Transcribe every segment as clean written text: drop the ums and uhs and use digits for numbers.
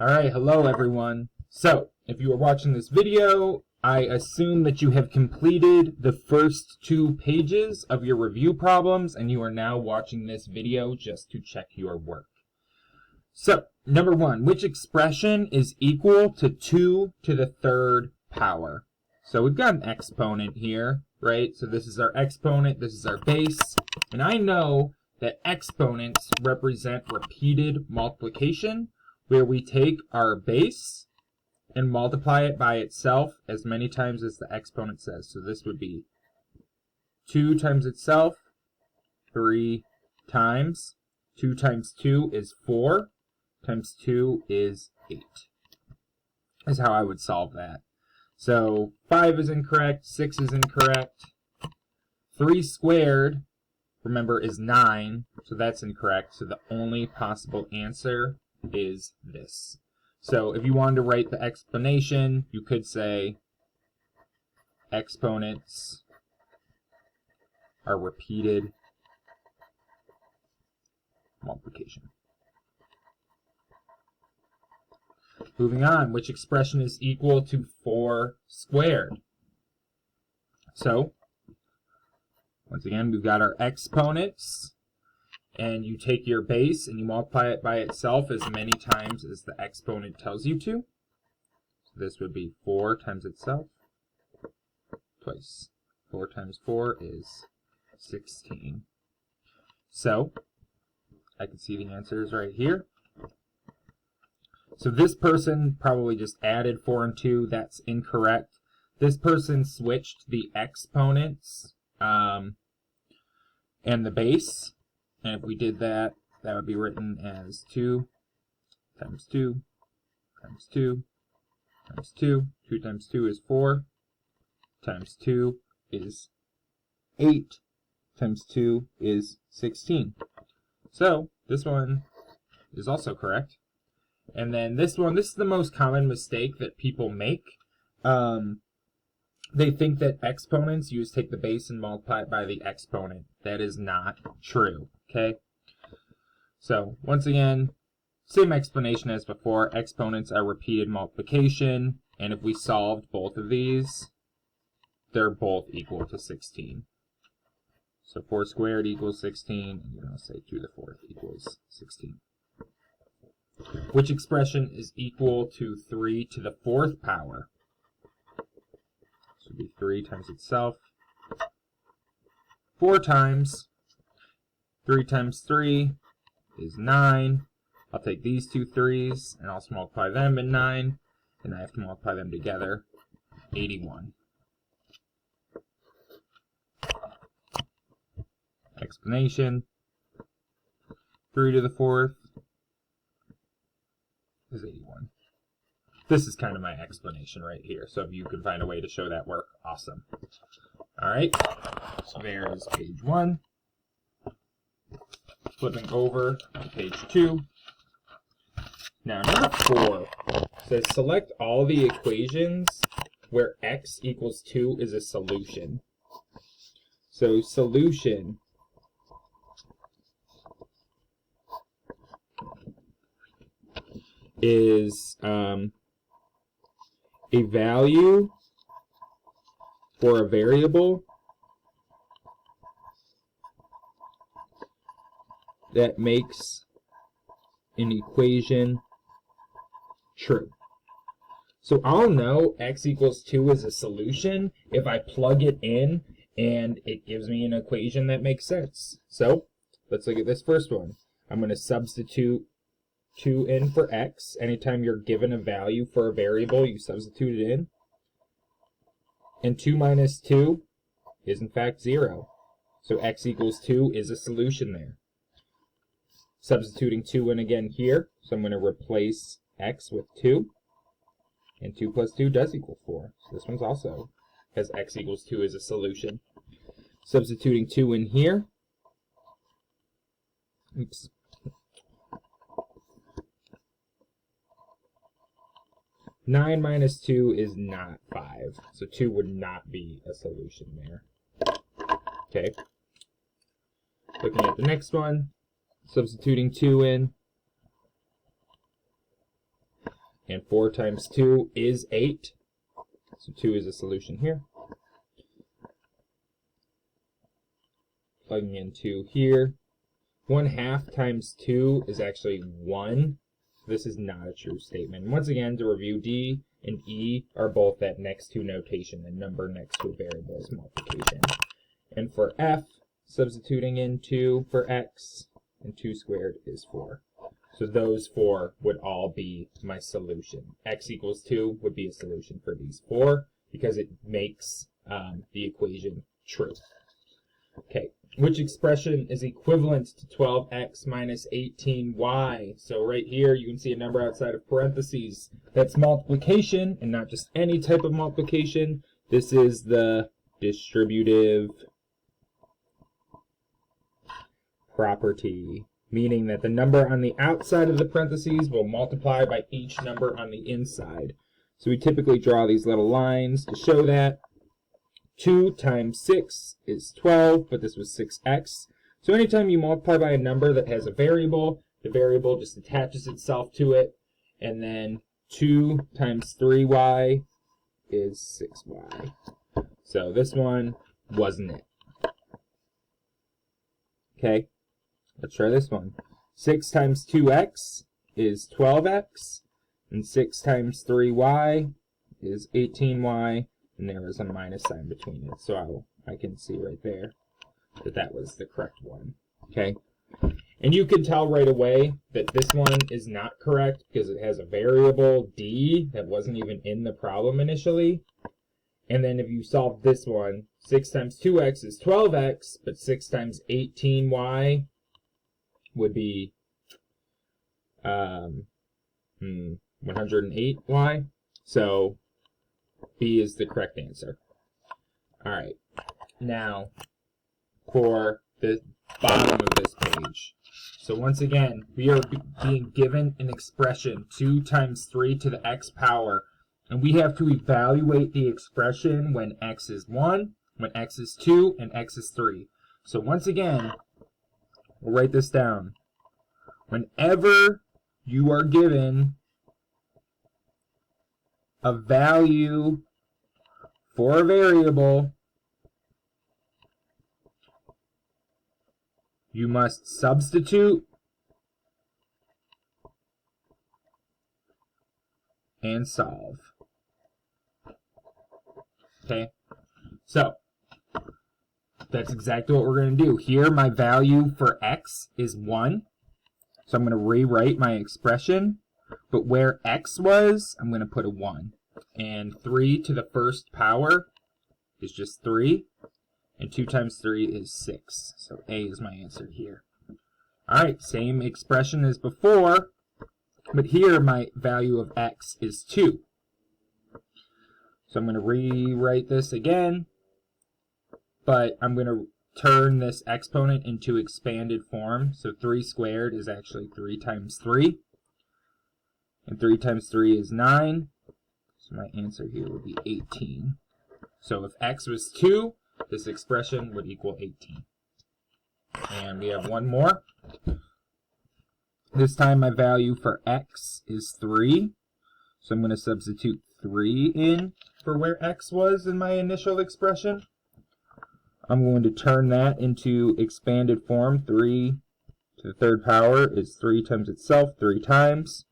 Alright, hello everyone. So, if you are watching this video, I assume that you have completed the first 2 pages of your review problems and you are now watching this video just to check your work. So, number 1, which expression is equal to 2 to the 3rd power? So we've got an exponent here, right? So this is our exponent, this is our base, and I know that exponents represent repeated multiplication, where we take our base and multiply it by itself as many times as the exponent says. So this would be 2 times itself 3 times. 2 times 2 is 4, times 2 is 8. That's how I would solve that. So 5 is incorrect, 6 is incorrect. 3 squared, remember, is 9, so that's incorrect. So the only possible answer is this. So if you wanted to write the explanation, you could say exponents are repeated multiplication. Moving on, which expression is equal to 4 squared? So, once again, we've got our exponents, and you take your base and you multiply it by itself as many times as the exponent tells you to. So this would be 4 times itself twice. 4 times 4 is 16. So, I can see the answers right here. So this person probably just added 4 and 2. That's incorrect. This person switched the exponents and the base. And if we did that, that would be written as 2 times 2 times 2 times 2. 2 times 2 is 4. Times 2 is 8. Times 2 is 16. So this one is also correct. And then this one, this is the most common mistake that people make. They think that exponents, you just take the base and multiply it by the exponent. That is not true, okay? So, once again, same explanation as before. Exponents are repeated multiplication, and if we solved both of these, they're both equal to 16. So 4 squared equals 16, and you're going to say 2 to the 4th equals 16. Which expression is equal to 3 to the 4th power? This would be 3 times itself 4 times. 3 times 3 is 9. I'll take these 2 3's and I'll multiply them in 9, and I have to multiply them together. 81. Explanation. 3 to the 4th is 81. This is kind of my explanation right here, so if you can find a way to show that work, awesome. Alright, so there's page 1. Flipping over to page 2. Now, number 4 says select all the equations where x equals 2 is a solution. So, solution is a value for a variable that makes an equation true. So I'll know x equals 2 is a solution if I plug it in and it gives me an equation that makes sense. So let's look at this first one. I'm going to substitute 2 in for x. Anytime you're given a value for a variable, you substitute it in. And 2 minus 2 is in fact 0. So x equals 2 is a solution there. Substituting 2 in again here, so I'm going to replace x with 2. And 2 plus 2 does equal 4. So this one's also has x equals 2 as a solution. Substituting 2 in here. Oops. Nine minus 2 is not 5. So 2 would not be a solution there. Okay. Looking at the next one. Substituting 2 in. And 4 times 2 is 8. So 2 is a solution here. Plugging in 2 here. 1/2 times 2 is actually 1. This is not a true statement. And once again, to review, D and E are both that next to notation, the number next to a variable is multiplication. And for F, substituting in 2 for X, and 2 squared is 4. So those 4 would all be my solution. X equals 2 would be a solution for these 4 because it makes the equation true. Okay, which expression is equivalent to 12x minus 18y? So right here you can see a number outside of parentheses. That's multiplication, and not just any type of multiplication. This is the distributive property, meaning that the number on the outside of the parentheses will multiply by each number on the inside. So we typically draw these little lines to show that. 2 times 6 is 12, but this was 6x. So anytime you multiply by a number that has a variable, the variable just attaches itself to it. And then 2 times 3y is 6y. So this one wasn't it. Okay, let's try this one. 6 times 2x is 12x. And 6 times 3y is 18y. And there is a minus sign between it, so I can see right there that that was the correct one. Okay, and you can tell right away that this one is not correct because it has a variable d that wasn't even in the problem initially. And then if you solve this one, 6 times 2x is 12x, but 6 times 18y would be 108y. So B is the correct answer. Alright, now for the bottom of this page. So once again, we are being given an expression, 2 times 3 to the x power, and we have to evaluate the expression when x is 1, when x is 2, and x is 3. So once again, we'll write this down. Whenever you are given a value for a variable, you must substitute and solve. Okay, so that's exactly what we're going to do. Here my value for x is 1, so I'm going to rewrite my expression. But where x was, I'm going to put a 1. And 3 to the first power is just 3. And 2 times 3 is 6. So A is my answer here. Alright, same expression as before. But here my value of x is 2. So I'm going to rewrite this again. But I'm going to turn this exponent into expanded form. So 3 squared is actually 3 times 3. And 3 times 3 is 9. So my answer here would be 18. So if x was 2, this expression would equal 18. And we have one more. This time my value for x is 3. So I'm going to substitute 3 in for where x was in my initial expression. I'm going to turn that into expanded form. 3 to the third power is 3 times itself, 3 times.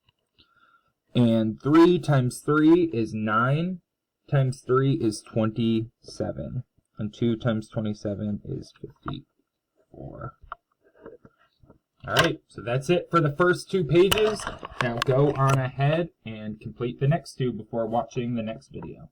And 3 times 3 is 9, times 3 is 27, and 2 times 27 is 54. Alright, so that's it for the first 2 pages. Now go on ahead and complete the next 2 before watching the next video.